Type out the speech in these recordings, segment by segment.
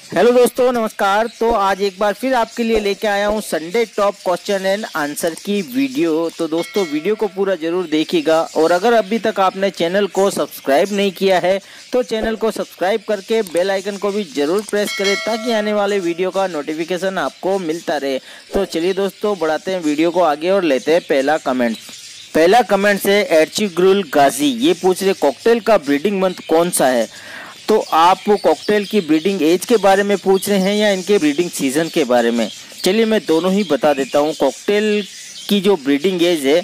Hello दोस्तों, नमस्कार। तो आज एक बार फिर आपके लिए लेके आया हूँ Sunday top question and answer की वीडियो। तो दोस्तों वीडियो को पूरा जरूर देखिएगा और अगर अभी तक आपने चैनल को सब्सक्राइब नहीं किया है तो चैनल को सब्सक्राइब करके बेल आइकन को भी जरूर प्रेस करें ताकि आने वाले वीडियो का नोटिफिकेशन आपको मिलता रहे। तो चलिए दोस्तों बढ़ाते हैं वीडियो को आगे और लेते हैं पहला कमेंट। पहला कमेंट से एर्चिग्रुल गाजी ये पूछ रहे कॉकटेल का ब्रीडिंग मंथ कौन सा है। तो आप कॉकटेल की ब्रीडिंग एज के बारे में पूछ रहे हैं या इनके ब्रीडिंग सीजन के बारे में। चलिए मैं दोनों ही बता देता हूँ। कॉकटेल की जो ब्रीडिंग एज है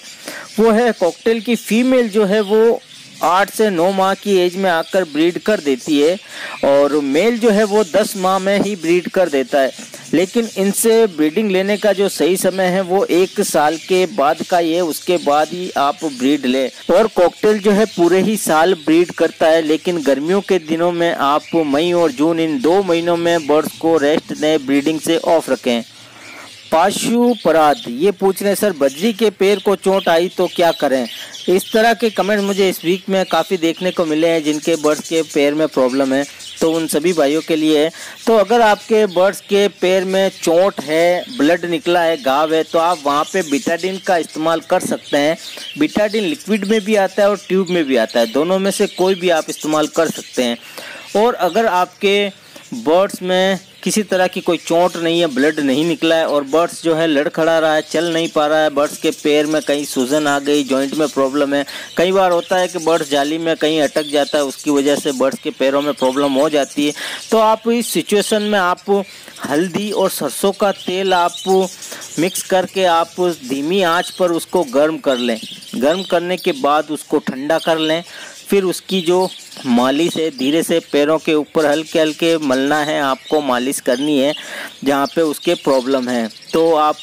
वो है, कॉकटेल की फीमेल जो है वो 8 से 9 माह की एज में आकर ब्रीड कर देती है और मेल जो है वो 10 माह में ही ब्रीड कर देता है। लेकिन इनसे ब्रीडिंग लेने का जो सही समय है वो 1 साल के बाद का ये, उसके बाद ही आप ब्रीड ले। और कॉकटेल जो है पूरे ही साल ब्रीड करता है, लेकिन गर्मियों के दिनों में आप मई और जून इन 2 महीनों में बर्ड्स को रेस्ट दें, ब्रीडिंग से ऑफ रखें। पाशु पराद ये पूछ रहे हैं सर बजरी के पैर को चोट आई तो क्या करें। इस तरह के कमेंट मुझे इस वीक में काफ़ी देखने को मिले हैं जिनके बर्ड्स के पैर में प्रॉब्लम है, तो उन सभी भाइयों के लिए है। तो अगर आपके बर्ड्स के पैर में चोट है, ब्लड निकला है, घाव है, तो आप वहाँ पे बीटाडिन का इस्तेमाल कर सकते हैं। बीटाडिन लिक्विड में भी आता है और ट्यूब में भी आता है, दोनों में से कोई भी आप इस्तेमाल कर सकते हैं। और अगर आपके बर्ड्स में किसी तरह की कोई चोट नहीं है, ब्लड नहीं निकला है और बर्ड्स जो है लड़खड़ा रहा है, चल नहीं पा रहा है, बर्ड्स के पैर में कहीं सूजन आ गई, जॉइंट में प्रॉब्लम है, कई बार होता है कि बर्ड्स जाली में कहीं अटक जाता है, उसकी वजह से बर्ड्स के पैरों में प्रॉब्लम हो जाती है। तो आप इस सिचुएशन में आप हल्दी और सरसों का तेल आप मिक्स करके आप धीमी आंच पर उसको गर्म कर लें। गर्म करने के बाद उसको ठंडा कर लें। फिर उसकी जो मालिश है धीरे से पैरों के ऊपर हल्के हल्के मलना है, आपको मालिश करनी है जहाँ पे उसके प्रॉब्लम है। तो आप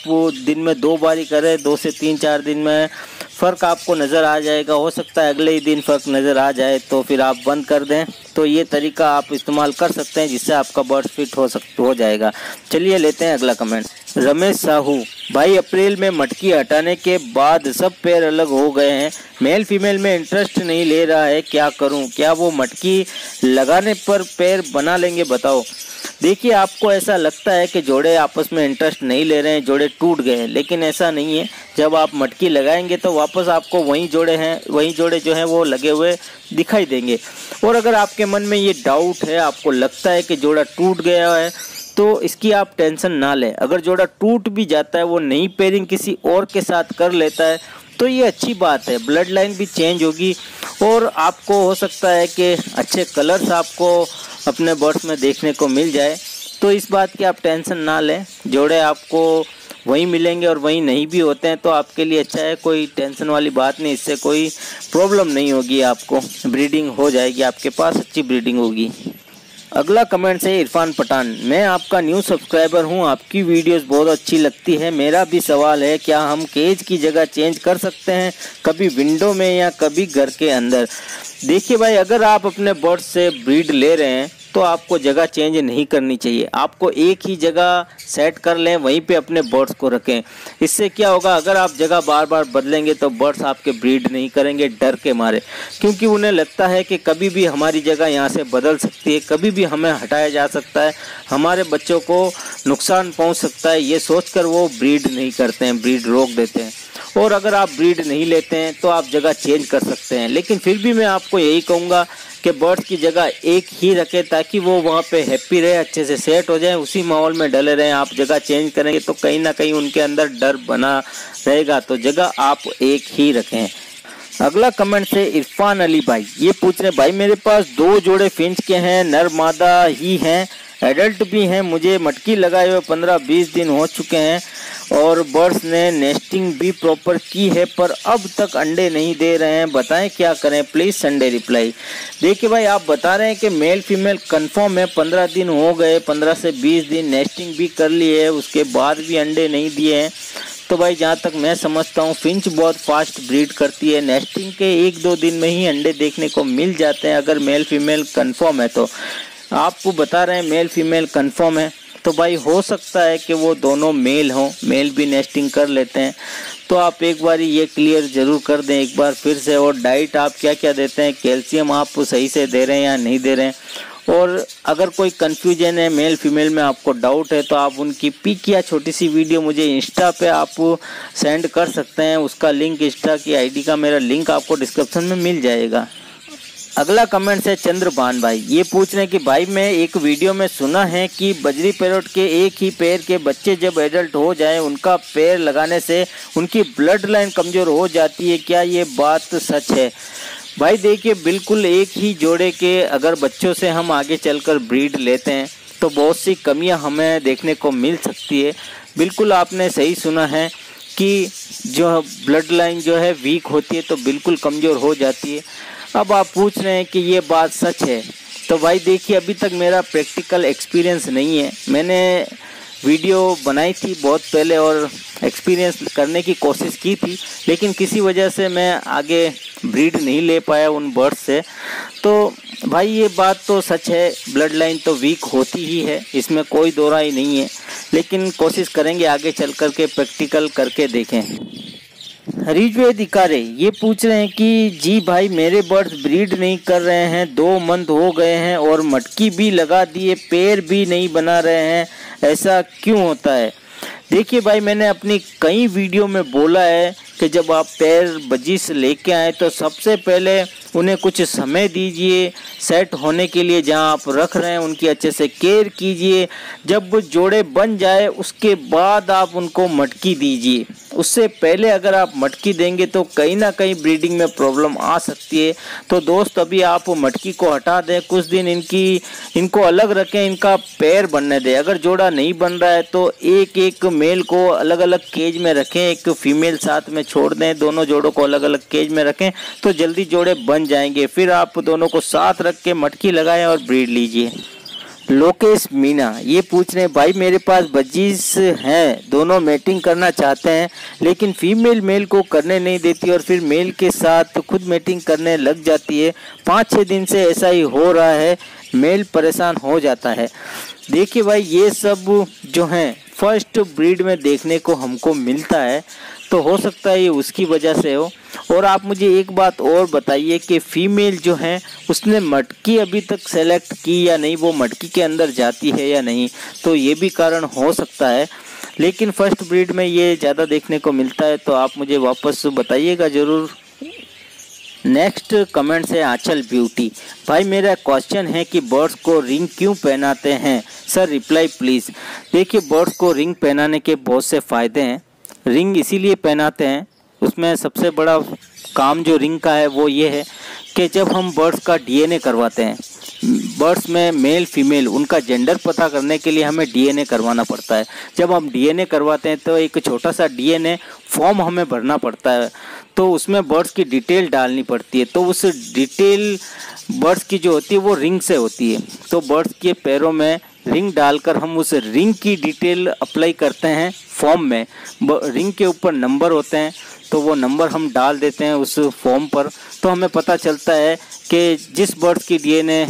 दिन में 2 बार ही करें, 2 से 3-4 दिन में फ़र्क आपको नज़र आ जाएगा। हो सकता है अगले ही दिन फ़र्क नज़र आ जाए तो फिर आप बंद कर दें। तो ये तरीका आप इस्तेमाल कर सकते हैं जिससे आपका बर्ड फिट हो जाएगा। चलिए लेते हैं अगला कमेंट। रमेश साहू भाई अप्रैल में मटकी हटाने के बाद सब पैर अलग हो गए हैं, मेल फीमेल में इंटरेस्ट नहीं ले रहा है, क्या करूं? क्या वो मटकी लगाने पर पैर बना लेंगे बताओ। देखिए आपको ऐसा लगता है कि जोड़े आपस में इंटरेस्ट नहीं ले रहे हैं, जोड़े टूट गए हैं, लेकिन ऐसा नहीं है। जब आप मटकी लगाएंगे तो वापस आपको वही जोड़े जो हैं वो लगे हुए दिखाई देंगे। और अगर आपके मन में ये डाउट है, आपको लगता है कि जोड़ा टूट गया है, तो इसकी आप टेंशन ना लें। अगर जोड़ा टूट भी जाता है, वो नई पेयरिंग किसी और के साथ कर लेता है तो ये अच्छी बात है, ब्लड लाइन भी चेंज होगी और आपको हो सकता है कि अच्छे कलर्स आपको अपने बर्ड्स में देखने को मिल जाए। तो इस बात की आप टेंशन ना लें, जोड़े आपको वहीं मिलेंगे और वहीं नहीं भी होते हैं तो आपके लिए अच्छा है, कोई टेंशन वाली बात नहीं, इससे कोई प्रॉब्लम नहीं होगी, आपको ब्रीडिंग हो जाएगी, आपके पास अच्छी ब्रीडिंग होगी। अगला कमेंट है इरफान पठान, मैं आपका न्यू सब्सक्राइबर हूं, आपकी वीडियोस बहुत अच्छी लगती है। मेरा भी सवाल है, क्या हम केज की जगह चेंज कर सकते हैं, कभी विंडो में या कभी घर के अंदर? देखिए भाई, अगर आप अपने बर्ड से ब्रीड ले रहे हैं तो आपको जगह चेंज नहीं करनी चाहिए। आपको एक ही जगह सेट कर लें, वहीं पे अपने बर्ड्स को रखें। इससे क्या होगा, अगर आप जगह बार बार बदलेंगे तो बर्ड्स आपके ब्रीड नहीं करेंगे डर के मारे, क्योंकि उन्हें लगता है कि कभी भी हमारी जगह यहाँ से बदल सकती है, कभी भी हमें हटाया जा सकता है, हमारे बच्चों को नुकसान पहुँच सकता है। ये सोचकर वो ब्रीड नहीं करते हैं, ब्रीड रोक देते हैं। और अगर आप ब्रीड नहीं लेते हैं तो आप जगह चेंज कर सकते हैं, लेकिन फिर भी मैं आपको यही कहूँगा कि बर्ड्स की जगह एक ही रखें ताकि वो वहाँ पे हैप्पी रहे, अच्छे से सेट हो जाए, उसी माहौल में डले रहें। आप जगह चेंज करेंगे तो कहीं ना कहीं उनके अंदर डर बना रहेगा, तो जगह आप एक ही रखें। अगला कमेंट से इरफान अली भाई ये पूछ रहे भाई मेरे पास 2 जोड़े फिंच के हैं, नर मादा ही हैं, एडल्ट भी हैं, मुझे मटकी लगाए हुए 15-20 दिन हो चुके हैं और बर्ड्स ने नेस्टिंग भी प्रॉपर की है पर अब तक अंडे नहीं दे रहे हैं, बताएं क्या करें प्लीज़ संडे रिप्लाई। देखिए भाई, आप बता रहे हैं कि मेल फीमेल कंफर्म है, 15 दिन हो गए, 15 से 20 दिन नेस्टिंग भी कर ली है, उसके बाद भी अंडे नहीं दिए हैं। तो भाई जहाँ तक मैं समझता हूँ फिंच बहुत फास्ट ब्रीड करती है, नेस्टिंग के 1-2 दिन में ही अंडे देखने को मिल जाते हैं अगर मेल फीमेल कंफर्म है। तो आपको बता रहे हैं मेल फीमेल कंफर्म है, तो भाई हो सकता है कि वो दोनों मेल हों, मेल भी नेस्टिंग कर लेते हैं। तो आप एक बार ये क्लियर ज़रूर कर दें एक बार फिर से। और डाइट आप क्या क्या देते हैं, कैल्शियम आप सही से दे रहे हैं या नहीं दे रहे हैं, और अगर कोई कन्फ्यूजन है मेल फीमेल में, आपको डाउट है, तो आप उनकी पिक या छोटी सी वीडियो मुझे इंस्टा पे आप सेंड कर सकते हैं। उसका लिंक, इंस्टा की आईडी का मेरा लिंक आपको डिस्क्रिप्शन में मिल जाएगा। अगला कमेंट है चंद्रभान भाई, ये पूछ रहे हैं कि भाई मैं एक वीडियो में सुना है कि बजरी पैरोट के एक ही पैर के बच्चे जब एडल्ट हो जाएं उनका पैर लगाने से उनकी ब्लड लाइन कमज़ोर हो जाती है, क्या ये बात सच है? भाई देखिए, बिल्कुल एक ही जोड़े के अगर बच्चों से हम आगे चलकर ब्रीड लेते हैं तो बहुत सी कमियां हमें देखने को मिल सकती है। बिल्कुल आपने सही सुना है कि जो ब्लड लाइन जो है वीक होती है तो बिल्कुल कमज़ोर हो जाती है। अब आप पूछ रहे हैं कि ये बात सच है, तो भाई देखिए अभी तक मेरा प्रैक्टिकल एक्सपीरियंस नहीं है। मैंने वीडियो बनाई थी बहुत पहले और एक्सपीरियंस करने की कोशिश की थी, लेकिन किसी वजह से मैं आगे ब्रीड नहीं ले पाया उन बर्ड से। तो भाई ये बात तो सच है, ब्लड लाइन तो वीक होती ही है, इसमें कोई दो राय नहीं है, लेकिन कोशिश करेंगे आगे चल कर के प्रैक्टिकल करके देखें। हरीजवेद इकारे ये पूछ रहे हैं कि जी भाई मेरे बर्ड्स ब्रीड नहीं कर रहे हैं, 2 मंथ हो गए हैं और मटकी भी लगा दिए, पैर भी नहीं बना रहे हैं, ऐसा क्यों होता है? देखिए भाई, मैंने अपनी कई वीडियो में बोला है कि जब आप पैर बजिश लेके आए तो सबसे पहले उन्हें कुछ समय दीजिए सेट होने के लिए, जहां आप रख रहे हैं उनकी अच्छे से केयर कीजिए। जब वो जोड़े बन जाए उसके बाद आप उनको मटकी दीजिए। उससे पहले अगर आप मटकी देंगे तो कहीं ना कहीं ब्रीडिंग में प्रॉब्लम आ सकती है। तो दोस्त अभी आप मटकी को हटा दें, कुछ दिन इनको अलग रखें, इनका पैर बनने दें। अगर जोड़ा नहीं बन रहा है तो एक एक मेल को अलग अलग केज में रखें, एक फीमेल साथ में छोड़ दें, दोनों जोड़ों को अलग अलग केज में रखें तो जल्दी जोड़े बन जाएंगे। फिर आप दोनों को साथ रख के मटकी लगाएं और ब्रीड लीजिए। लोकेश मीना ये पूछ रहे हैं भाई मेरे पास बजीज हैं, दोनों मैटिंग करना चाहते हैं लेकिन फीमेल मेल को करने नहीं देती और फिर मेल के साथ खुद मैटिंग करने लग जाती है। 5-6 दिन से ऐसा ही हो रहा है, मेल परेशान हो जाता है। देखिए भाई, ये सब जो है फर्स्ट ब्रीड में देखने को हमको मिलता है, तो हो सकता है ये उसकी वजह से हो। और आप मुझे एक बात और बताइए कि फीमेल जो है उसने मटकी अभी तक सेलेक्ट की या नहीं, वो मटकी के अंदर जाती है या नहीं, तो ये भी कारण हो सकता है। लेकिन फर्स्ट ब्रीड में ये ज़्यादा देखने को मिलता है, तो आप मुझे वापस बताइएगा ज़रूर। नेक्स्ट कमेंट से आंचल ब्यूटी, भाई मेरा क्वेश्चन है कि बर्ड्स को रिंग क्यों पहनाते हैं सर, रिप्लाई प्लीज़। देखिए, बर्ड्स को रिंग पहनाने के बहुत से फ़ायदे हैं। रिंग इसीलिए पहनाते हैं, उसमें सबसे बड़ा काम जो रिंग का है वो ये है कि जब हम बर्ड्स का डीएनए करवाते हैं, बर्ड्स में मेल फीमेल उनका जेंडर पता करने के लिए हमें डीएनए करवाना पड़ता है। जब हम डीएनए करवाते हैं तो एक छोटा सा डीएनए फॉर्म हमें भरना पड़ता है, तो उसमें बर्ड्स की डिटेल डालनी पड़ती है। तो उस डिटेल बर्ड्स की जो होती है वो रिंग से होती है। तो बर्ड्स के पैरों में रिंग डालकर हम उस रिंग की डिटेल अप्लाई करते हैं फॉर्म में। रिंग के ऊपर नंबर होते हैं, तो वो नंबर हम डाल देते हैं उस फॉर्म पर, तो हमें पता चलता है कि जिस बर्ड्स की डीएनए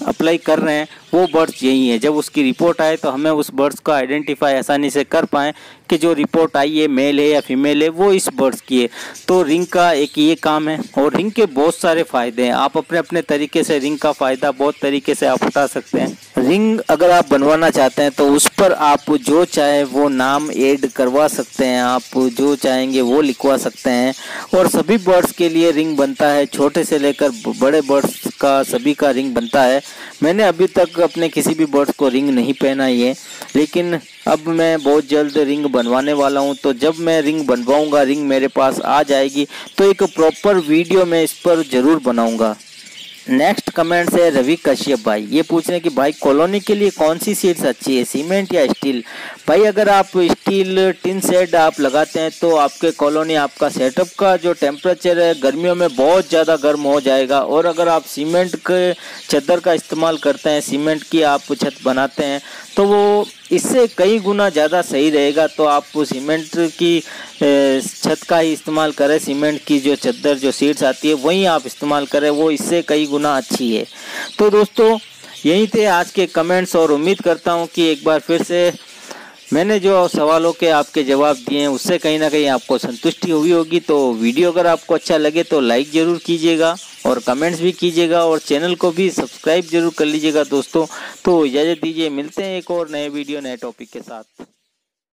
अप्लाई कर रहे हैं वो बर्ड्स यही है। जब उसकी रिपोर्ट आए तो हमें उस बर्ड्स का आइडेंटिफाई आसानी से कर पाएँ कि जो रिपोर्ट आई है मेल है या फीमेल है वो इस बर्ड्स की है। तो रिंग का एक ये काम है, और रिंग के बहुत सारे फ़ायदे हैं। आप अपने अपने तरीके से रिंग का फ़ायदा बहुत तरीके से आप उठा सकते हैं। रिंग अगर आप बनवाना चाहते हैं तो उस पर आप जो चाहे वो नाम ऐड करवा सकते हैं, आप जो चाहेंगे वो लिखवा सकते हैं। और सभी बर्ड्स के लिए रिंग बनता है, छोटे से लेकर बड़े बर्ड्स का सभी का रिंग बनता है। मैंने अभी तक अपने किसी भी बर्ड्स को रिंग नहीं पहनाई है, लेकिन अब मैं बहुत जल्द रिंग बनवाने वाला हूं। तो जब मैं रिंग बनवाऊंगा, रिंग मेरे पास आ जाएगी तो एक प्रॉपर वीडियो मैं इस पर ज़रूर बनाऊंगा। नेक्स्ट कमेंट है रवि कश्यप भाई, ये पूछ रहे हैं कि भाई कॉलोनी के लिए कौन सी सीड्स अच्छी है, सीमेंट या स्टील? भाई अगर आप स्टील टिन शेड आप लगाते हैं तो आपके कॉलोनी, आपका सेटअप का जो टेम्परेचर है गर्मियों में बहुत ज़्यादा गर्म हो जाएगा। और अगर आप सीमेंट के चद्दर का इस्तेमाल करते हैं, सीमेंट की आप छत बनाते हैं, तो वो इससे कई गुना ज़्यादा सही रहेगा। तो आप सीमेंट की छत का ही इस्तेमाल करें, सीमेंट की जो चद्दर जो सीड्स आती है वही आप इस्तेमाल करें, वो इससे कई गुना अच्छी है। तो दोस्तों यही थे आज के कमेंट्स, और उम्मीद करता हूँ कि एक बार फिर से मैंने जो सवालों के आपके जवाब दिए हैं उससे कहीं ना कहीं आपको संतुष्टि हुई होगी। तो वीडियो अगर आपको अच्छा लगे तो लाइक ज़रूर कीजिएगा, और कमेंट्स भी कीजिएगा और चैनल को भी सब्सक्राइब जरूर कर लीजिएगा दोस्तों। तो इजाज़त दीजिए, मिलते हैं एक और नए वीडियो नए टॉपिक के साथ।